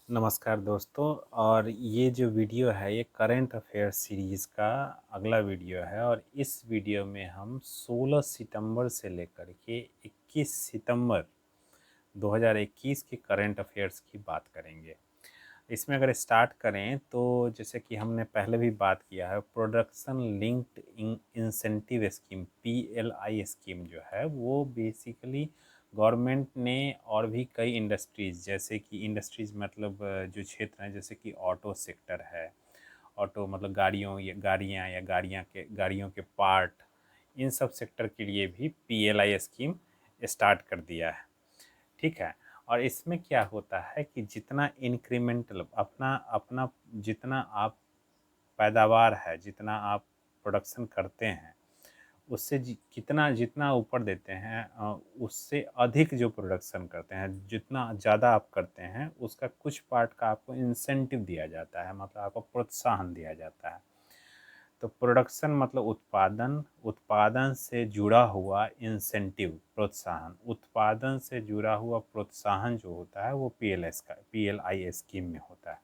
नमस्कार दोस्तों। और ये जो वीडियो है ये करंट अफेयर सीरीज़ का अगला वीडियो है और इस वीडियो में हम 16 सितंबर से लेकर के 21 सितंबर 2021 के करंट अफेयर्स की बात करेंगे। इसमें अगर स्टार्ट करें तो जैसे कि हमने पहले भी बात किया है, production linked incentive scheme PLI scheme जो है वो बेसिकली गवर्नमेंट ने और भी कई इंडस्ट्रीज़, जैसे कि इंडस्ट्रीज़ मतलब जो क्षेत्र हैं जैसे कि ऑटो सेक्टर है, ऑटो मतलब गाड़ियों के पार्ट, इन सब सेक्टर के लिए भी PLI स्कीम स्टार्ट कर दिया है। ठीक है। और इसमें क्या होता है कि जितना इंक्रीमेंटल अपना अपना जितना आप पैदावार है, जितना आप प्रोडक्शन करते हैं, उससे कितना जितना ऊपर देते हैं, उससे अधिक जो प्रोडक्शन करते हैं, जितना ज़्यादा आप करते हैं उसका कुछ पार्ट का आपको इंसेंटिव दिया जाता है, मतलब आपको प्रोत्साहन दिया जाता है। तो प्रोडक्शन मतलब उत्पादन, उत्पादन से जुड़ा हुआ इंसेंटिव प्रोत्साहन, उत्पादन से जुड़ा हुआ प्रोत्साहन जो होता है वो PLI स्कीम में होता है।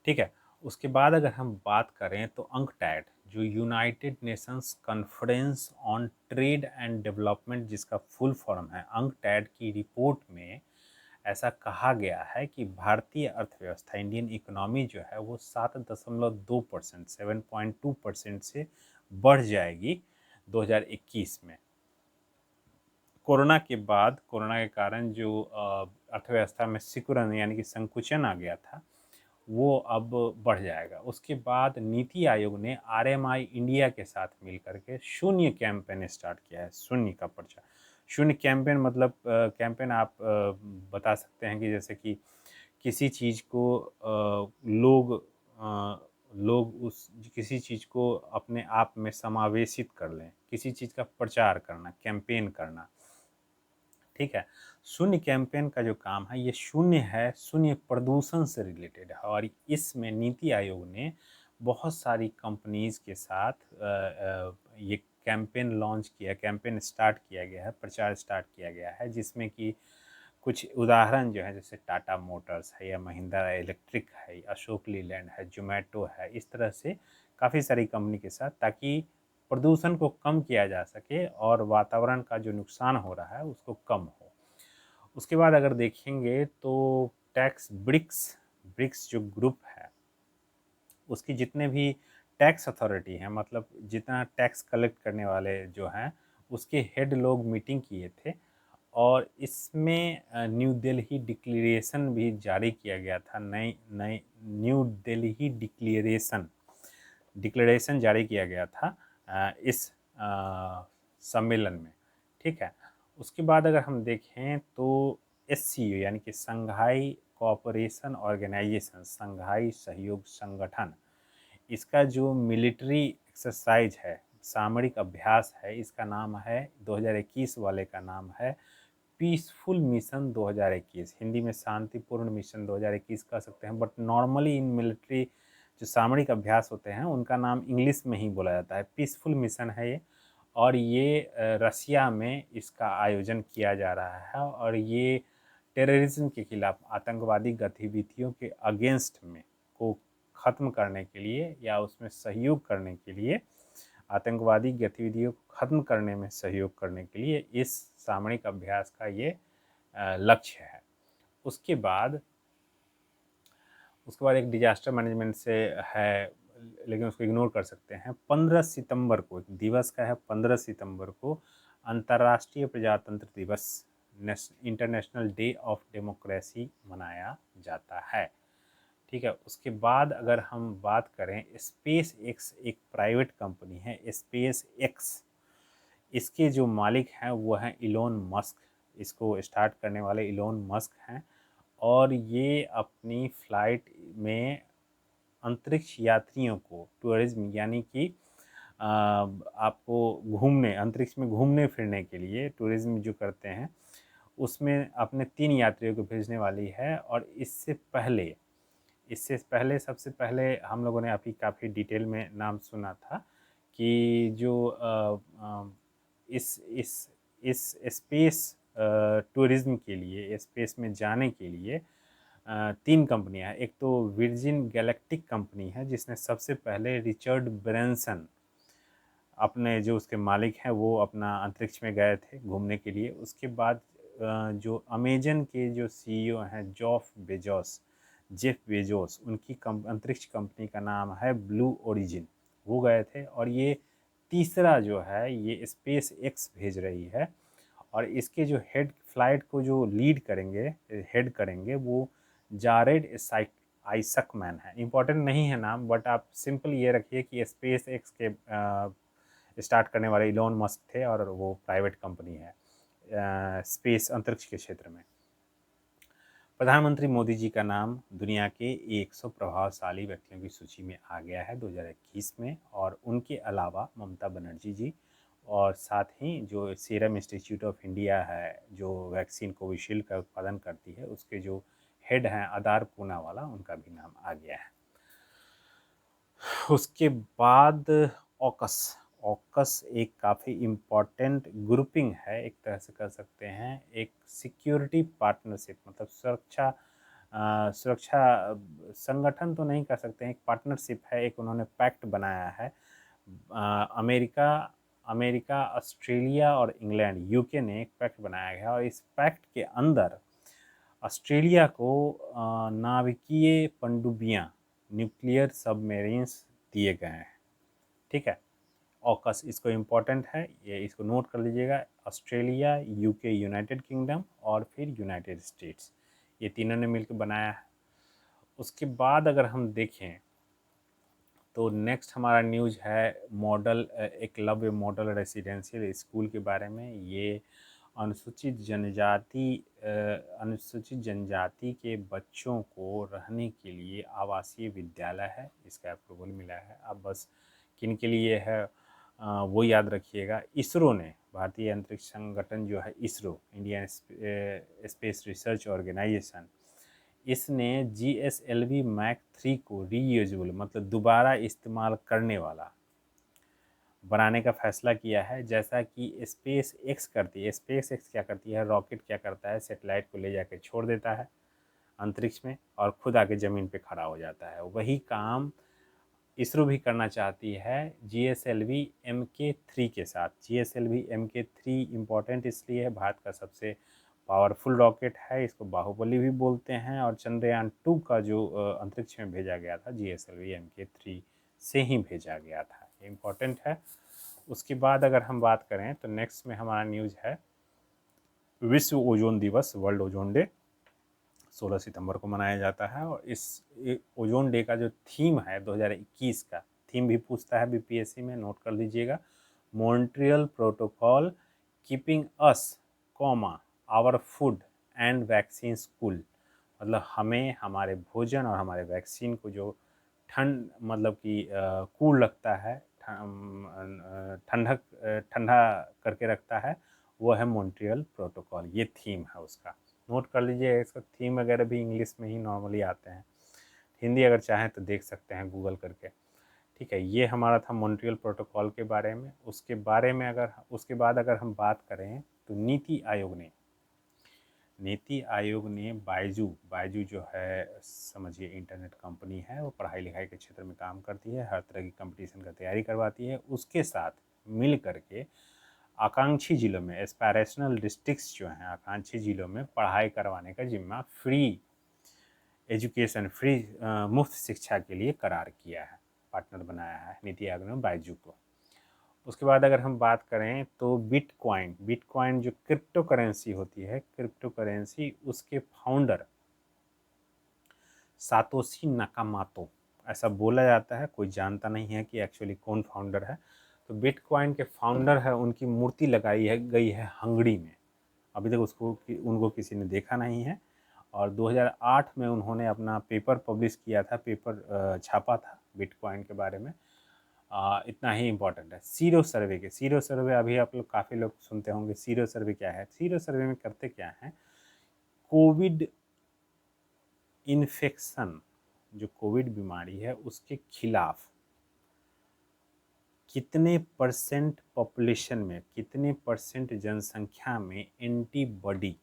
ठीक है। उसके बाद अगर हम बात करें तो अंकटैड, जो United Nations conference on trade and development, जिसका फुल फॉर्म है, अंकटैड की रिपोर्ट में ऐसा कहा गया है कि भारतीय अर्थव्यवस्था, इंडियन इकोनॉमी जो है वो 7.2% 7.2% से बढ़ जाएगी 2021 में। कोरोना के बाद, कोरोना के कारण जो अर्थव्यवस्था में सिकुड़न यानी कि संकुचन आ गया था, वो अब बढ़ जाएगा। उसके बाद नीति आयोग ने RMI इंडिया के साथ मिल करके शून्य कैंपेन स्टार्ट किया है। शून्य का पर्चा, शून्य कैंपेन मतलब कैंपेन आप बता सकते हैं कि जैसे कि किसी चीज़ को लोग उस किसी चीज़ को अपने आप में समावेशित कर लें, किसी चीज़ का प्रचार करना, कैंपेन करना। ठीक है। शून्य कैंपेन का जो काम है ये शून्य है, शून्य प्रदूषण से रिलेटेड है। और इसमें नीति आयोग ने बहुत सारी कंपनीज के साथ ये कैंपेन लॉन्च किया, कैंपेन स्टार्ट किया गया है, प्रचार स्टार्ट किया गया है, जिसमें कि कुछ उदाहरण जो है जैसे टाटा मोटर्स है या महिंद्रा इलेक्ट्रिक है, अशोक लीलैंड है, जोमेटो है, इस तरह से काफ़ी सारी कंपनी के साथ, ताकि प्रदूषण को कम किया जा सके और वातावरण का जो नुकसान हो रहा है उसको कम हो। उसके बाद अगर देखेंगे तो टैक्स ब्रिक्स, ब्रिक्स जो ग्रुप है उसकी जितने भी टैक्स अथॉरिटी हैं, मतलब जितना टैक्स कलेक्ट करने वाले जो हैं, उसके हेड लोग मीटिंग किए थे और इसमें न्यू दिल्ली डिक्लेरेशन भी जारी किया गया था। नई नई न्यू दिल्ली डिक्लेरेशन डिक्लेरेशन जारी किया गया था इस सम्मेलन में। ठीक है। उसके बाद अगर हम देखें तो SCO यानी कि संघाई कोऑपरेशन ऑर्गेनाइजेशन, संघाई सहयोग संगठन, इसका जो मिलिट्री एक्सरसाइज है, सामरिक अभ्यास है, इसका नाम है 2021 वाले का नाम है पीसफुल मिशन 2021। हिंदी में शांतिपूर्ण मिशन 2021 कह सकते हैं, बट नॉर्मली इन मिलिट्री जो सामरिक अभ्यास होते हैं उनका नाम इंग्लिश में ही बोला जाता है। पीसफुल मिशन है ये, और ये रसिया में इसका आयोजन किया जा रहा है और ये टेररिज्म के खिलाफ, आतंकवादी गतिविधियों के अगेंस्ट में को ख़त्म करने के लिए या उसमें सहयोग करने के लिए, आतंकवादी गतिविधियों को ख़त्म करने में सहयोग करने के लिए इस सामरिक अभ्यास का ये लक्ष्य है। उसके बाद एक डिजास्टर मैनेजमेंट से है, लेकिन उसको इग्नोर कर सकते हैं। 15 सितंबर को एक दिवस का है, 15 सितंबर को अंतर्राष्ट्रीय प्रजातंत्र दिवस, इंटरनेशनल डे ऑफ डेमोक्रेसी मनाया जाता है। ठीक है। उसके बाद अगर हम बात करें, स्पेस एक्स एक प्राइवेट कंपनी है, स्पेस एक्स, इसके जो मालिक हैं वो हैं इलोन मस्क। इसको स्टार्ट करने वाले इलोन मस्क हैं और ये अपनी फ्लाइट में अंतरिक्ष यात्रियों को टूरिज्म यानी कि आपको घूमने, अंतरिक्ष में घूमने फिरने के लिए टूरिज्म जो करते हैं उसमें अपने 3 यात्रियों को भेजने वाली है। और इससे पहले सबसे पहले हम लोगों ने अभी काफ़ी डिटेल में नाम सुना था कि जो इस स्पेस टूरिज्म के लिए, स्पेस में जाने के लिए तीन कंपनियां हैं। एक तो वर्जिन गैलेक्टिक कंपनी है जिसने सबसे पहले रिचर्ड ब्रैनसन अपने जो उसके मालिक हैं वो अपना अंतरिक्ष में गए थे घूमने के लिए। उसके बाद जो अमेजन के जो सीईओ हैं जेफ बेजोस, उनकी अंतरिक्ष कंपनी का नाम है ब्लू ओरिजिन, वो गए थे। और ये तीसरा जो है ये स्पेस एक्स भेज रही है और इसके जो हेड फ्लाइट को जो लीड करेंगे, हेड करेंगे, वो जारेड आइसकमैन है। इम्पोर्टेंट नहीं है नाम, बट आप सिंपल ये रखिए कि स्पेस एक्स के स्टार्ट करने वाले इलॉन मस्क थे और वो प्राइवेट कंपनी है स्पेस अंतरिक्ष के क्षेत्र में। प्रधानमंत्री मोदी जी का नाम दुनिया के 100 प्रभावशाली व्यक्तियों की सूची में आ गया है 2021 में। और उनके अलावा ममता बनर्जी जी और साथ ही जो सीरम इंस्टीट्यूट ऑफ इंडिया है जो वैक्सीन कोविशील्ड का उत्पादन करती है, उसके जो हेड हैं आदार पूनावाला, उनका भी नाम आ गया है। उसके बाद ऑकस ऑकस एक काफ़ी इम्पॉर्टेंट ग्रुपिंग है, एक तरह से कह सकते हैं एक सिक्योरिटी पार्टनरशिप, मतलब सुरक्षा संगठन तो नहीं कह सकते हैं, एक पार्टनरशिप है, एक उन्होंने पैक्ट बनाया है। अमेरिका अमेरिका ऑस्ट्रेलिया और इंग्लैंड यूके ने एक पैक्ट बनाया गया और इस पैक्ट के अंदर ऑस्ट्रेलिया को नाविकीय पनडुब्बियां, न्यूक्लियर सबमेरिन्स दिए गए हैं। ठीक है, ऑकस इसको इम्पोर्टेंट है, ये इसको नोट कर लीजिएगा। ऑस्ट्रेलिया, यूके, यूनाइटेड किंगडम और फिर यूनाइटेड स्टेट्स, ये तीनों ने मिलकर बनाया है। उसके बाद अगर हम देखें तो नेक्स्ट हमारा न्यूज़ है model Eklavya model residential school के बारे में। ये अनुसूचित जनजाति के बच्चों को रहने के लिए आवासीय विद्यालय है, इसका अप्रूवल मिला है। अब बस किन के लिए है वो याद रखिएगा। इसरो ने, भारतीय अंतरिक्ष संगठन जो है ISRO, Indian space research organisation, इसने GSLV मैक 3 को रीयूजेबल मतलब दोबारा इस्तेमाल करने वाला बनाने का फैसला किया है। जैसा कि स्पेस एक्स करती है, स्पेस एक्स क्या करती है, रॉकेट क्या करता है, सैटेलाइट को ले जाकर छोड़ देता है अंतरिक्ष में और खुद आके ज़मीन पे खड़ा हो जाता है। वही काम इसरो भी करना चाहती है GSLV MK3 के साथ। GSLV MK3 इम्पॉर्टेंट इसलिए है, भारत का सबसे पावरफुल रॉकेट है, इसको बाहुबली भी बोलते हैं। और चंद्रयान 2 का जो अंतरिक्ष में भेजा गया था GSLV MK3 से ही भेजा गया था, ये इम्पॉर्टेंट है। उसके बाद अगर हम बात करें तो नेक्स्ट में हमारा न्यूज़ है विश्व ओजोन दिवस, वर्ल्ड ओजोन डे 16 सितंबर को मनाया जाता है। और इस ओजोन डे का जो थीम है 2021 का, थीम भी पूछता है BPSC में, नोट कर लीजिएगा। Montreal protocol keeping us comma our food and vaccine cool, मतलब हमें हमारे भोजन और हमारे वैक्सीन को जो ठंड मतलब कि कूल रखता है, ठंडक ठंडा करके रखता है, वो है मॉन्ट्रियल प्रोटोकॉल, ये थीम है उसका। नोट कर लीजिए, इसका थीम वगैरह भी इंग्लिश में ही नॉर्मली आते हैं, हिंदी अगर चाहें तो देख सकते हैं गूगल करके। ठीक है, ये हमारा था मॉन्ट्रियल प्रोटोकॉल के बारे में। उसके बाद अगर हम बात करें तो नीति आयोग ने बायजू जो है समझिए इंटरनेट कंपनी है, वो पढ़ाई लिखाई के क्षेत्र में काम करती है, हर तरह की कंपटीशन का तैयारी करवाती है। उसके साथ मिल करके आकांक्षी जिलों में, एस्पायरेशनल डिस्ट्रिक्ट्स जो हैं, आकांक्षी जिलों में पढ़ाई करवाने का जिम्मा फ्री एजुकेशन, फ्री मुफ्त शिक्षा के लिए करार किया है, पार्टनर बनाया है नीति आयोग ने बायजू को। उसके बाद अगर हम बात करें तो बिटकॉइन जो क्रिप्टो करेंसी होती है, क्रिप्टो करेंसी, उसके फाउंडर सातोशी नाकामोतो, ऐसा बोला जाता है, कोई जानता नहीं है कि एक्चुअली कौन फाउंडर है। तो बिटकॉइन के फाउंडर है, उनकी मूर्ति गई है हंगरी में, अभी तक उनको किसी ने देखा नहीं है। और 2008 में उन्होंने अपना पेपर पब्लिश किया था, पेपर छापा था बिटकॉइन के बारे में। इतना ही इम्पोर्टेंट है। सीरो सर्वे अभी आप लोग काफ़ी लोग सुनते होंगे। सीरो सर्वे क्या है? सीरो सर्वे में करते क्या है, कोविड इन्फेक्शन, जो कोविड बीमारी है उसके खिलाफ कितने परसेंट पॉपुलेशन में, कितने परसेंट जनसंख्या में एंटीबॉडी,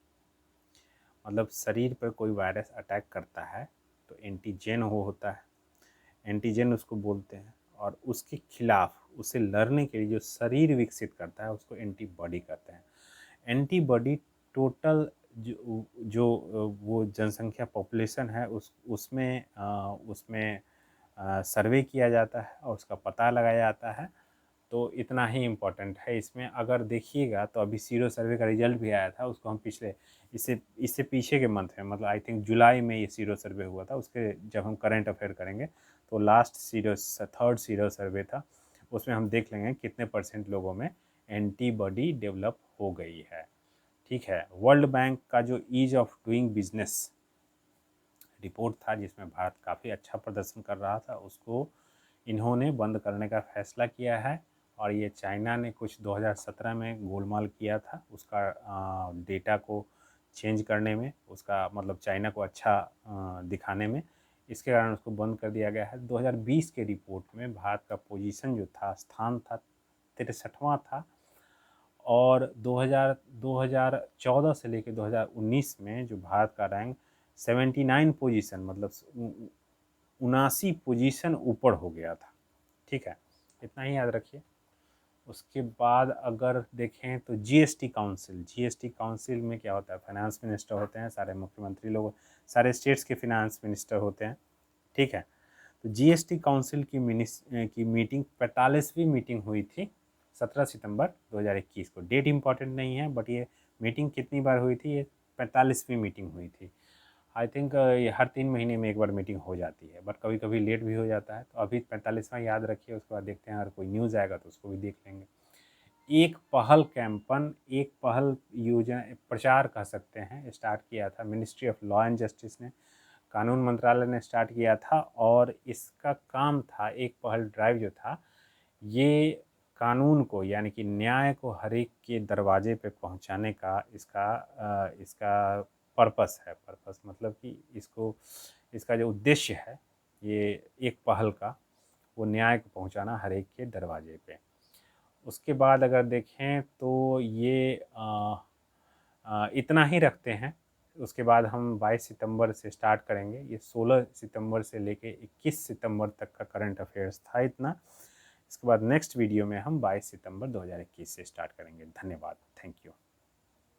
मतलब शरीर पर कोई वायरस अटैक करता है तो एंटीजन वो होता है, एंटीजन उसको बोलते हैं, और उसके खिलाफ उसे लड़ने के लिए जो शरीर विकसित करता है उसको एंटीबॉडी कहते हैं। एंटीबॉडी टोटल जो वो जनसंख्या पॉपुलेशन है उसमें सर्वे किया जाता है और उसका पता लगाया जाता है। तो इतना ही इम्पोर्टेंट है इसमें। अगर देखिएगा तो अभी सीरो सर्वे का रिजल्ट भी आया था, उसको हम पिछले इससे पीछे के मंथ में, मतलब आई थिंक जुलाई में ये सीरो सर्वे हुआ था। उसके जब हम करंट अफेयर करेंगे तो लास्ट थर्ड सीरो सर्वे था, उसमें हम देख लेंगे कितने % लोगों में एंटीबॉडी डेवलप हो गई है। ठीक है, वर्ल्ड बैंक का जो ease of doing business report था जिसमें भारत काफ़ी अच्छा प्रदर्शन कर रहा था, उसको इन्होंने बंद करने का फैसला किया है। और ये चाइना ने कुछ 2017 में गोलमाल किया था उसका डेटा को चेंज करने में, उसका मतलब चाइना को अच्छा दिखाने में, इसके कारण उसको बंद कर दिया गया है। 2020 के रिपोर्ट में भारत का पोजीशन जो था, स्थान था 63वां था, और 2014 से लेकर 2019 में जो भारत का रैंक 79 पोजीशन, मतलब 79 पोजीशन ऊपर हो गया था। ठीक है, इतना ही याद रखिए। उसके बाद अगर देखें तो जीएसटी काउंसिल में क्या होता है, फाइनेंस मिनिस्टर होते हैं, सारे मुख्यमंत्री लोग, सारे स्टेट्स के फाइनेंस मिनिस्टर होते हैं। ठीक है, तो जीएसटी काउंसिल की मीटिंग 45वीं मीटिंग हुई थी 17 सितंबर 2021 को। डेट इम्पॉर्टेंट नहीं है, बट ये मीटिंग कितनी बार हुई थी, ये 45वीं मीटिंग हुई थी। आई थिंक ये हर 3 महीने में एक बार मीटिंग हो जाती है, बट कभी कभी लेट भी हो जाता है। तो अभी 45वां याद रखिए, उसके बाद देखते हैं अगर कोई न्यूज़ आएगा तो उसको भी देख लेंगे। एक पहल कैंपन, एक पहल योजना, प्रचार कह सकते हैं, स्टार्ट किया था ministry of law and justice ने, कानून मंत्रालय ने स्टार्ट किया था। और इसका काम था, एक पहल ड्राइव जो था, ये कानून को यानी कि न्याय को हर एक के दरवाजे पे पहुंचाने का इसका पर्पस है। पर्पस मतलब कि इसका जो उद्देश्य है, ये एक पहल का, वो न्याय को पहुंचाना हर एक के दरवाजे पे। उसके बाद अगर देखें तो ये इतना ही रखते हैं। उसके बाद हम 22 सितंबर से स्टार्ट करेंगे। ये 16 सितंबर से लेके 21 सितंबर तक का करंट अफेयर्स था इतना। इसके बाद नेक्स्ट वीडियो में हम 22 सितंबर 2021 से स्टार्ट करेंगे। धन्यवाद, थैंक यू।